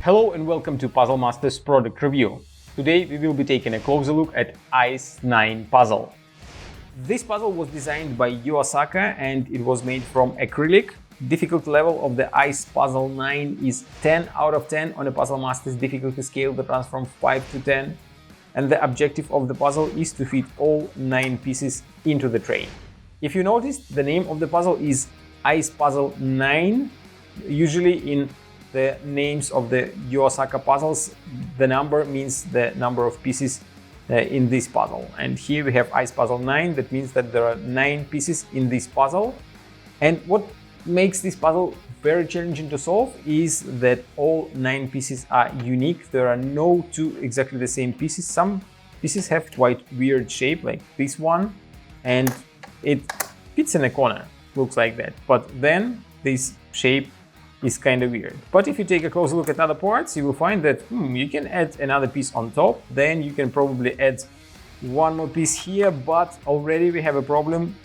Hello and welcome to Puzzle Master's product review. Today we will be taking a closer look at Ice 9 puzzle. This puzzle was designed by Yuu Asaka and it was made from acrylic. Difficulty level of the Ice Puzzle 9 is 10 out of 10 on a Puzzle Master's difficulty scale that runs from 5 to 10. And the objective of the puzzle is to fit all 9 pieces into the tray. If you noticed, the name of the puzzle is Ice Puzzle 9. Usually in the names of the Yuu Asaka puzzles, the number means the number of pieces in this puzzle. And here we have Ice Puzzle 9. That means that there are 9 pieces in this puzzle. And what makes this puzzle very challenging to solve is that all 9 pieces are unique. There are no two exactly the same pieces. Some pieces have quite weird shape, like this one, and it fits in a corner, looks like that. But then this shape is kind of weird. But if you take a close look at other parts, you will find that you can add another piece on top. Then you can probably add one more piece here, but already we have a problem.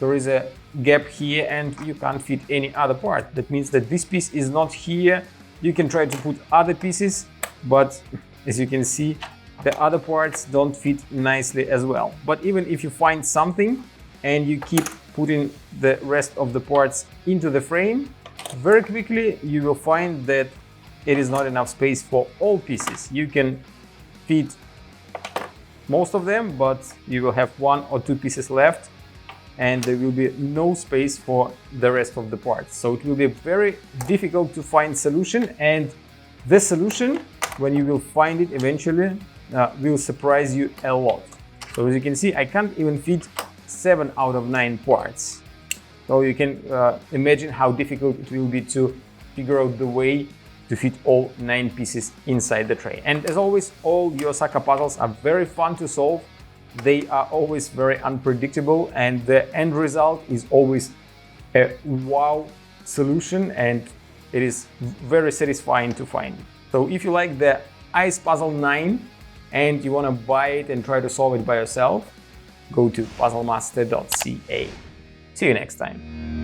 There is a gap here and you can't fit any other part. That means that this piece is not here. You can try to put other pieces, but as you can see, the other parts don't fit nicely as well. But even if you find something and you keep putting the rest of the parts into the frame, very quickly you will find that it is not enough space for all pieces. You can fit most of them, but you will have 1 or 2 pieces left and there will be no space for the rest of the parts. So it will be very difficult to find solution, and the solution, when you will find it eventually, will surprise you a lot. So as you can see, I can't even fit 7 out of 9 parts. So you can imagine how difficult it will be to figure out the way to fit all 9 pieces inside the tray. And as always, all Yuu Asaka puzzles are very fun to solve. They are always very unpredictable and the end result is always a wow solution, and it is very satisfying to find. So if you like the Ice Puzzle 9 and you want to buy it and try to solve it by yourself, go to puzzlemaster.ca. See you next time.